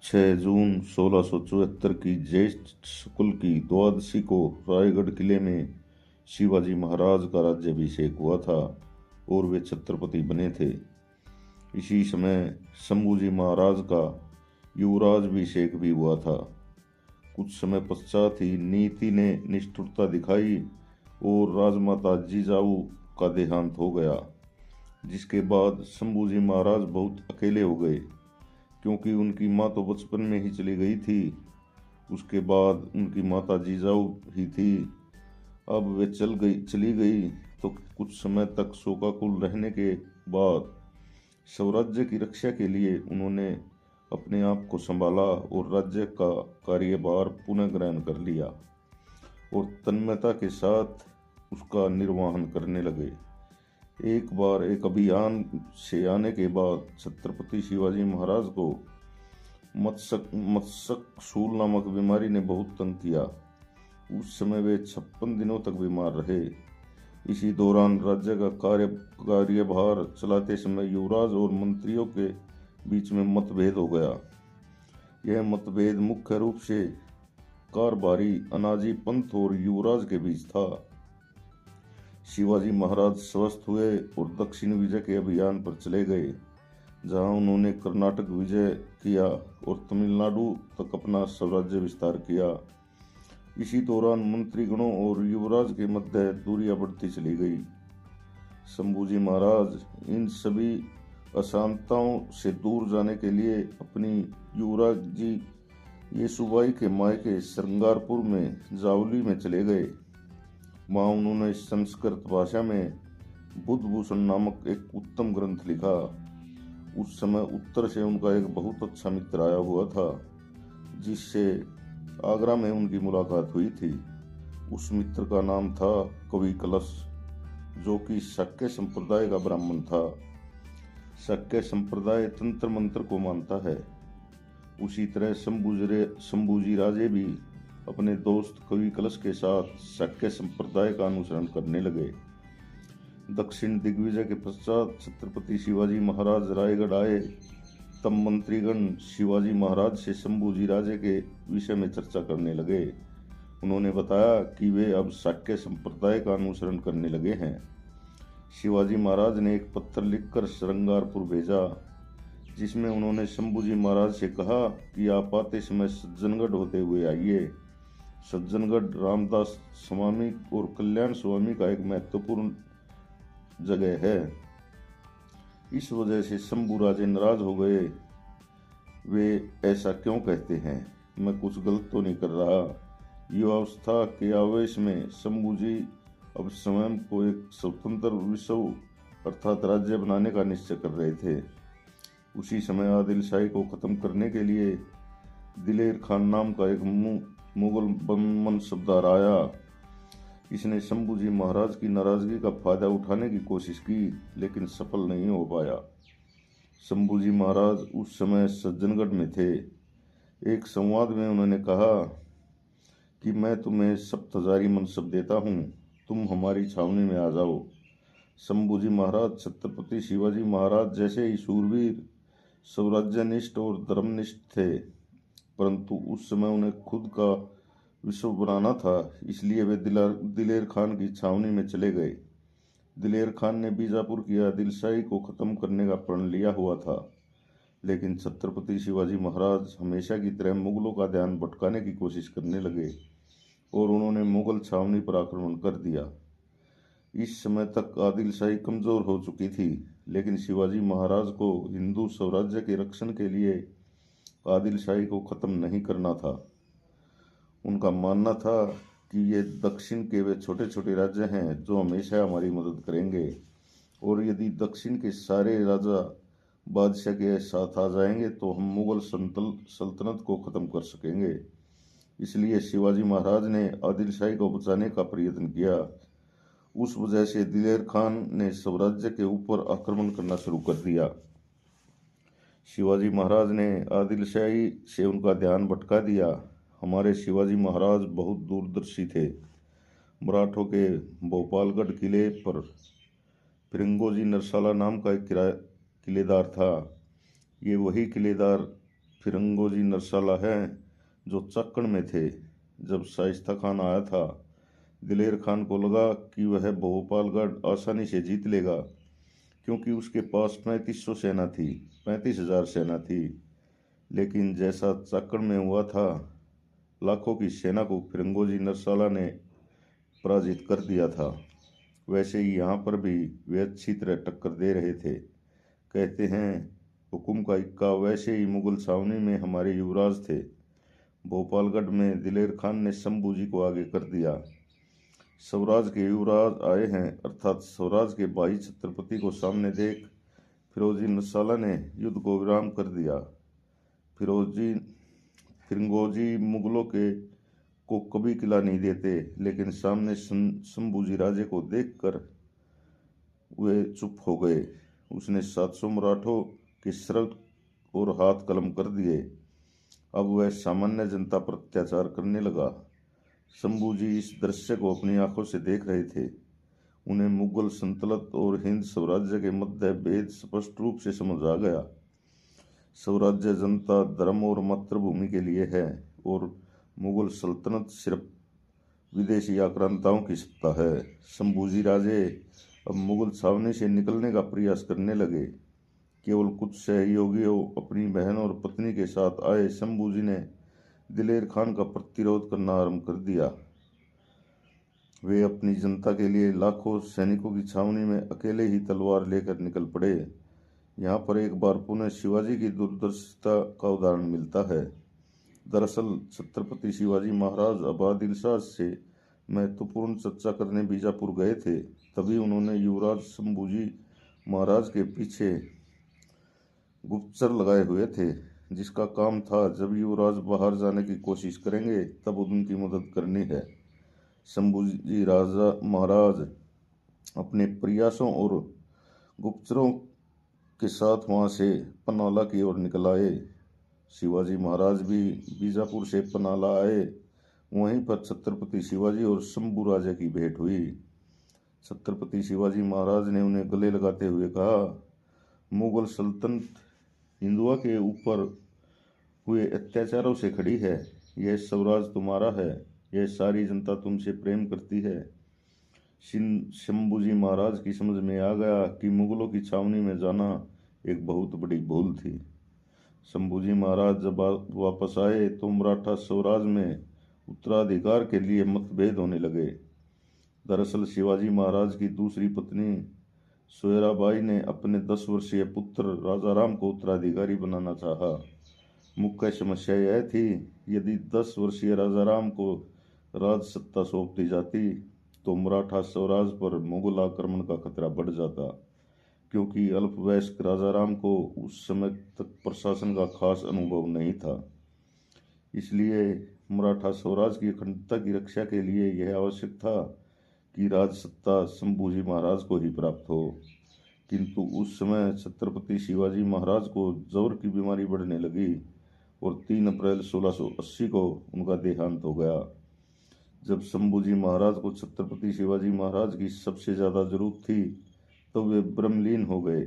6 जून 1674 की ज्येष्ठ शुक्ल की द्वादशी को रायगढ़ किले में शिवाजी महाराज का राज्याभिषेक हुआ था और वे छत्रपति बने थे। इसी समय शंभूजी महाराज का युवराजाभिषेक भी हुआ था। कुछ समय पश्चात ही नीति ने निष्ठुरता दिखाई और राजमाता जिजाऊ का देहांत हो गया, जिसके बाद शंभूजी महाराज बहुत अकेले हो गए, क्योंकि उनकी माँ तो बचपन में ही चली गई थी। उसके बाद उनकी माता जिजाऊ ही थी। अब वे चली गई तो कुछ समय तक शोकाकुल रहने के बाद स्वराज्य की रक्षा के लिए उन्होंने अपने आप को संभाला और राज्य का कार्यभार पुनः ग्रहण कर लिया और तन्मयता के साथ उसका निर्वहन करने लगे। एक बार एक अभियान से आने के बाद छत्रपति शिवाजी महाराज को मत्सक शूल नामक बीमारी ने बहुत तंग किया। उस समय वे 56 दिनों तक बीमार रहे। इसी दौरान राज्य का कार्यभार चलाते समय युवराज और मंत्रियों के बीच में मतभेद हो गया। यह मतभेद मुख्य रूप से कारभारी अनाजी पंत और युवराज के बीच था। शिवाजी महाराज स्वस्थ हुए और दक्षिण विजय के अभियान पर चले गए, जहां उन्होंने कर्नाटक विजय किया और तमिलनाडु तक अपना स्वराज्य विस्तार किया। इसी दौरान मंत्रीगणों और युवराज के मध्य दूरियां बढ़ती चली गई। शंभूजी महाराज इन सभी अशांतताओं से दूर जाने के लिए अपनी युवराज जी येसुबाई के मायके श्रृंगारपुर में जावली में चले गए। वहाँ उन्होंने संस्कृत भाषा में बुद्धभूषण नामक एक उत्तम ग्रंथ लिखा। उस समय उत्तर से उनका एक बहुत अच्छा मित्र आया हुआ था, जिससे आगरा में उनकी मुलाकात हुई थी। उस मित्र का नाम था कवि कलश, जो कि शाक्य संप्रदाय का ब्राह्मण था। शाक्य संप्रदाय तंत्र मंत्र को मानता है। उसी तरह शंभूजी राजे भी अपने दोस्त कवि कलश के साथ शाक्य संप्रदाय का अनुसरण करने लगे। दक्षिण दिग्विजय के पश्चात छत्रपति शिवाजी महाराज रायगढ़ आए। तब मंत्रीगण शिवाजी महाराज से शंभूजी राजे के विषय में चर्चा करने लगे। उन्होंने बताया कि वे अब शाक्य संप्रदाय का अनुसरण करने लगे हैं। शिवाजी महाराज ने एक पत्र लिखकर श्रृंगारपुर भेजा, जिसमें उन्होंने शंभूजी महाराज से कहा कि आप आते समय सज्जनगढ़ होते हुए आइए। सज्जनगढ़ रामदास स्वामी और कल्याण स्वामी का एक महत्वपूर्ण जगह है। इस वजह से शंभू राजे नाराज हो गए। वे ऐसा क्यों कहते हैं? मैं कुछ गलत तो नहीं कर रहा। युवावस्था के आवेश में शंभू जी अब स्वयं को एक स्वतंत्र विश्व अर्थात राज्य बनाने का निश्चय कर रहे थे। उसी समय आदिल शाही को खत्म करने के लिए दिलेर खान नाम का एक मुगल मनसबदार आया। इसने शंभूजी महाराज की नाराजगी का फायदा उठाने की कोशिश की, लेकिन सफल नहीं हो पाया। शंभूजी महाराज उस समय सज्जनगढ़ में थे। एक संवाद में उन्होंने कहा कि मैं तुम्हें सप्तहजारी मनसब देता हूँ, तुम हमारी छावनी में आ जाओ। शंभूजी महाराज छत्रपति शिवाजी महाराज जैसे ही शूरवीर, स्वराज्यनिष्ठ और धर्मनिष्ठ थे, परंतु उस समय उन्हें खुद का विश्व बनाना था, इसलिए वे दिलेर खान की छावनी में चले गए। दिलेर खान ने बीजापुर की आदिलशाही को खत्म करने का प्रण लिया हुआ था, लेकिन छत्रपति शिवाजी महाराज हमेशा की तरह मुगलों का ध्यान भटकाने की कोशिश करने लगे और उन्होंने मुगल छावनी पर आक्रमण कर दिया। इस समय तक आदिलशाही कमजोर हो चुकी थी, लेकिन शिवाजी महाराज को हिंदू स्वराज्य के रक्षण के लिए आदिलशाही को खत्म नहीं करना था। उनका मानना था कि ये दक्षिण के वे छोटे छोटे राज्य हैं जो हमेशा हमारी मदद करेंगे, और यदि दक्षिण के सारे राजा बादशाह के साथ आ जाएंगे तो हम मुगल सल्तनत को खत्म कर सकेंगे। इसलिए शिवाजी महाराज ने आदिलशाही को बचाने का प्रयत्न किया। उस वजह से दिलेर खान ने स्वराज्य के ऊपर आक्रमण करना शुरू कर दिया। शिवाजी महाराज ने आदिलशाही से उनका ध्यान भटका दिया। हमारे शिवाजी महाराज बहुत दूरदर्शी थे। मराठों के भोपालगढ़ किले पर फिरंगोजी नरसाला नाम का एक किलेदार था। ये वही किलेदार फिरंगोजी नरसाला हैं जो चाकण में थे। जब शाइस्ता खान आया था, दिलेर खान को लगा कि वह भोपालगढ़ आसानी से जीत लेगा, क्योंकि उसके पास 3500 सेना थी, 35,000 सेना थी। लेकिन जैसा चाकण में हुआ था, लाखों की सेना को फिरंगोजी नरसाला ने पराजित कर दिया था, वैसे ही यहाँ पर भी वे अच्छी तरह टक्कर दे रहे थे। कहते हैं, हुकुम का इक्का वैसे ही मुगल छावनी में हमारे युवराज थे। भोपालगढ़ में दिलेर खान ने शंभू जी को आगे कर दिया। स्वराज के युवराज आए हैं, अर्थात स्वराज के भाई छत्रपति को सामने देख फिरोजी नरसाला ने युद्ध को विराम कर दिया। फिरंगोजी मुगलों के को कभी किला नहीं देते, लेकिन सामने शंभूजी राजे को देखकर वे चुप हो गए। उसने 700 मराठों के सर और हाथ कलम कर दिए। अब वह सामान्य जनता पर अत्याचार करने लगा। शंभूजी इस दृश्य को अपनी आंखों से देख रहे थे। उन्हें मुगल सल्तनत और हिंद स्वराज्य के मध्य भेद स्पष्ट रूप से समझ आ गया। स्वराज्य जनता, धर्म और मातृभूमि के लिए है, और मुगल सल्तनत सिर्फ विदेशी आक्रांताओं की सत्ता है। शंभूजी राजे अब मुगल छावनी से निकलने का प्रयास करने लगे। केवल कुछ सहयोगियों, अपनी बहन और पत्नी के साथ आए शंभूजी ने दिलेर खान का प्रतिरोध करना आरंभ कर दिया। वे अपनी जनता के लिए लाखों सैनिकों की छावनी में अकेले ही तलवार लेकर निकल पड़े। यहाँ पर एक बार पुनः शिवाजी की दूरदर्शिता का उदाहरण मिलता है। दरअसल छत्रपति शिवाजी महाराज अब आदिल शाह से महत्वपूर्ण चर्चा करने बीजापुर गए थे। तभी उन्होंने युवराज शंभूजी महाराज के पीछे गुप्तचर लगाए हुए थे, जिसका काम था जब युवराज बाहर जाने की कोशिश करेंगे तब उनकी मदद करनी है। शंभूजी राजा महाराज अपने प्रयासों और गुप्तचरों के साथ वहां से पन्नाला की ओर निकल आए। शिवाजी महाराज भी बीजापुर से पन्नाला आए। वहीं पर छत्रपति शिवाजी और शंभू राजा की भेंट हुई। छत्रपति शिवाजी महाराज ने उन्हें गले लगाते हुए कहा, मुगल सल्तनत हिंदुओं के ऊपर हुए अत्याचारों से खड़ी है। यह स्वराज तुम्हारा है। यह सारी जनता तुमसे प्रेम करती है। शंभूजी महाराज की समझ में आ गया कि मुगलों की छावनी में जाना एक बहुत बड़ी भूल थी। शंभूजी महाराज जब वापस आए तो मराठा स्वराज में उत्तराधिकार के लिए मतभेद होने लगे। दरअसल शिवाजी महाराज की दूसरी पत्नी सोयराबाई ने अपने 10 वर्षीय पुत्र राजाराम को उत्तराधिकारी बनाना चाहा। मुख्य समस्या यह थी, यदि 10 वर्षीय राजाराम को राज सत्ता सौंप दी जाती तो मराठा स्वराज पर मुगल आक्रमण का खतरा बढ़ जाता, क्योंकि अल्पवयस्क राजाराम को उस समय तक प्रशासन का खास अनुभव नहीं था। इसलिए मराठा स्वराज की अखंडता की रक्षा के लिए यह आवश्यक था कि राज सत्ता शंभूजी महाराज को ही प्राप्त हो। किंतु उस समय छत्रपति शिवाजी महाराज को जवर की बीमारी बढ़ने लगी और 3 अप्रैल 1680 को उनका देहांत हो गया। जब शंभूजी महाराज को छत्रपति शिवाजी महाराज की सबसे ज़्यादा जरूरत थी, तो वे ब्रह्मलीन हो गए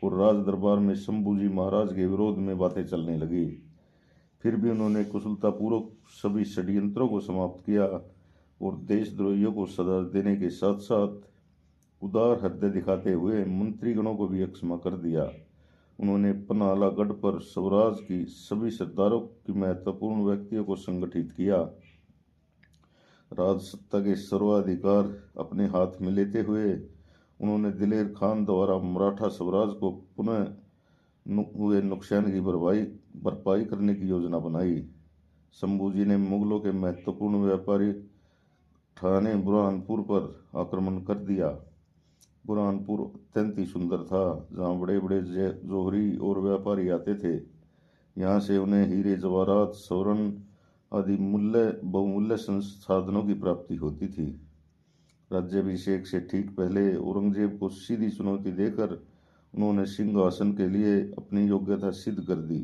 और राज दरबार में शंभूजी महाराज के विरोध में बातें चलने लगी। फिर भी उन्होंने कुशलतापूर्वक सभी षड्यंत्रों को समाप्त किया और देशद्रोहियों को सजा देने के साथ साथ उदार हृदय दिखाते हुए मंत्रीगणों को भी अक्षमा कर दिया। उन्होंने पन्नाला गढ़ पर स्वराज की सभी सरदारों की महत्वपूर्ण व्यक्तियों को संगठित किया। राजसत्ता के सर्वाधिकार अपने हाथ में लेते हुए उन्होंने दिलेर खान द्वारा मराठा स्वराज को पुनः हुए नुकसान की भरपाई करने की योजना बनाई। शंभूजी ने मुगलों के महत्वपूर्ण व्यापारी ठाणे बुरहानपुर पर आक्रमण कर दिया। बुरहानपुर अत्यंत ही सुंदर था, जहाँ बड़े बड़े जोहरी और व्यापारी आते थे। यहाँ से उन्हें हीरे जवाहरात, स्वर्ण आदि बहुमूल्य संसाधनों की प्राप्ति होती थी। राज्याभिषेक से ठीक पहले औरंगजेब को सीधी चुनौती देकर उन्होंने सिंहासन के लिए अपनी योग्यता सिद्ध कर दी।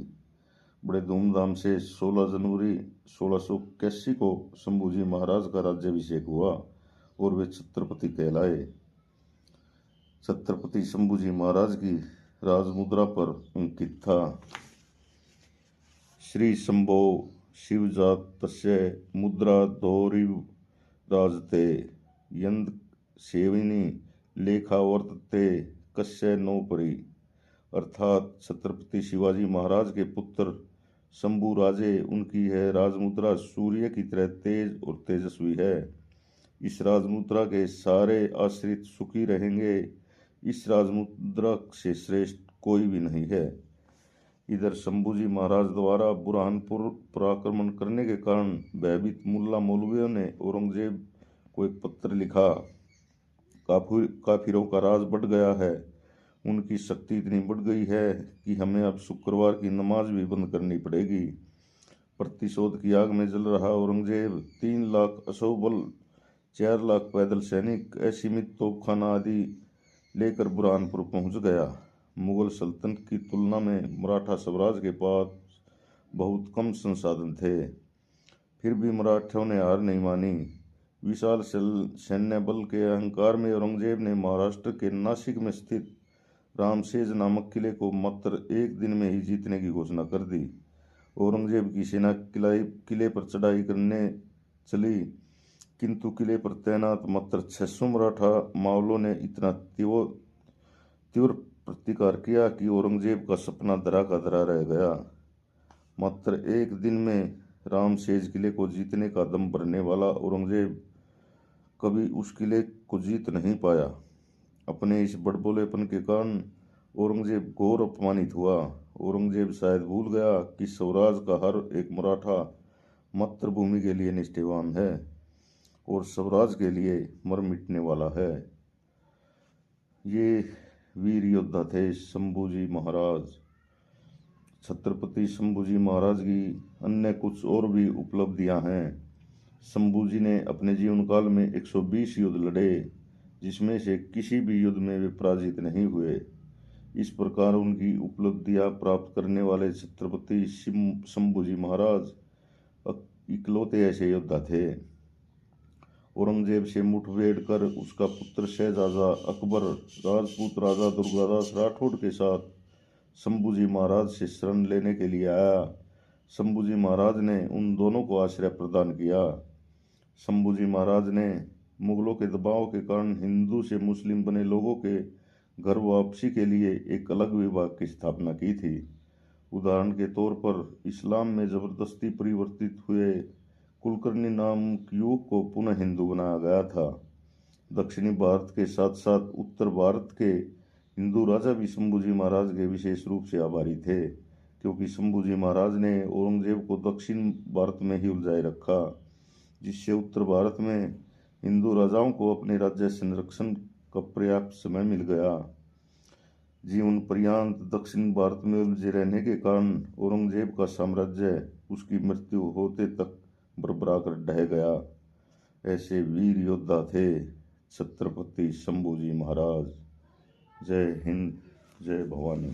बड़े धूमधाम से 16 जनवरी 1681 को शंभूजी महाराज का राज्याभिषेक हुआ और वे छत्रपति कहलाए। छत्रपति शंभूजी महाराज की राजमुद्रा पर अंकित था। श्री शंभो शिवजात तस्य मुद्रा धौरिव राजते यंद सेविनी लेखा वर्तते कस्य नो परी। अर्थात छत्रपति शिवाजी महाराज के पुत्र शंभू राजे, उनकी है राजमुद्रा सूर्य की तरह तेज और तेजस्वी है। इस राजमुद्रा के सारे आश्रित सुखी रहेंगे। इस राजमुद्रा से श्रेष्ठ कोई भी नहीं है। इधर शंभूजी महाराज द्वारा बुरहानपुर पर आक्रमण करने के कारण भयभीत मुल्ला मौलवियों ने औरंगजेब को एक पत्र लिखा। काफिरों का राज बढ़ गया है, उनकी शक्ति इतनी बढ़ गई है कि हमें अब शुक्रवार की नमाज भी बंद करनी पड़ेगी। प्रतिशोध की आग में जल रहा औरंगजेब 3 लाख अश्वबल, 4 लाख पैदल सैनिक, असीमित तोपखाना आदि लेकर बुरहानपुर पहुंच गया। मुगल सल्तनत की तुलना में मराठा साम्राज्य के पास बहुत कम संसाधन थे, फिर भी मराठों ने हार नहीं मानी। विशाल सैन्य बल के अहंकार में औरंगजेब ने महाराष्ट्र के नासिक में स्थित रामसेज नामक किले को मात्र 1 दिन में ही जीतने की घोषणा कर दी। औरंगजेब की सेना किले पर चढ़ाई करने चली, किंतु किले पर तैनात मात्र 600 मराठा मावलों ने इतना तीव्र प्रतिकार किया कि औरंगजेब का सपना धरा का धरा रह गया। मात्र 1 दिन में रामसेज किले को जीतने का दम भरने वाला औरंगजेब कभी उस किले को जीत नहीं पाया। अपने इस बड़बोलेपन के कारण औरंगजेब घोर अपमानित हुआ। औरंगजेब शायद भूल गया कि स्वराज का हर एक मराठा मातृभूमि के लिए निष्ठावान है और स्वराज के लिए मर मिटने वाला है। ये वीर योद्धा थे शंभूजी महाराज। छत्रपति शंभूजी महाराज की अन्य कुछ और भी उपलब्धियां हैं। शंभूजी ने अपने जीवन काल में 120 युद्ध लड़े, जिसमें से किसी भी युद्ध में वे पराजित नहीं हुए। इस प्रकार उनकी उपलब्धियां प्राप्त करने वाले छत्रपति शंभूजी महाराज इकलौते ऐसे योद्धा थे। औरंगजेब से मुठभेड़ कर उसका पुत्र शहजादा अकबर राजपूत राजा दुर्गादास राठौड़ के साथ शंभूजी महाराज से शरण लेने के लिए आया। शंभूजी महाराज ने उन दोनों को आश्रय प्रदान किया। शंभूजी महाराज ने मुगलों के दबाव के कारण हिंदू से मुस्लिम बने लोगों के घर वापसी के लिए एक अलग विभाग की स्थापना की थी। उदाहरण के तौर पर इस्लाम में जबरदस्ती परिवर्तित हुए कुलकर्णी नामक युवक को पुनः हिंदू बनाया गया था। दक्षिणी भारत के साथ साथ उत्तर भारत के हिंदू राजा भी शंभूजी महाराज के विशेष रूप से आभारी थे, क्योंकि शंभूजी महाराज ने औरंगजेब को दक्षिण भारत में ही उलझाए रखा, जिससे उत्तर भारत में हिंदू राजाओं को अपने राज्य संरक्षण का पर्याप्त समय मिल गया। जीवन पर्यंत दक्षिण भारत में उलझे रहने के कारण औरंगजेब का साम्राज्य उसकी मृत्यु होते तक बरबरा कर ढह गया। ऐसे वीर योद्धा थे छत्रपति शंभूजी महाराज। जय हिंद, जय भवानी।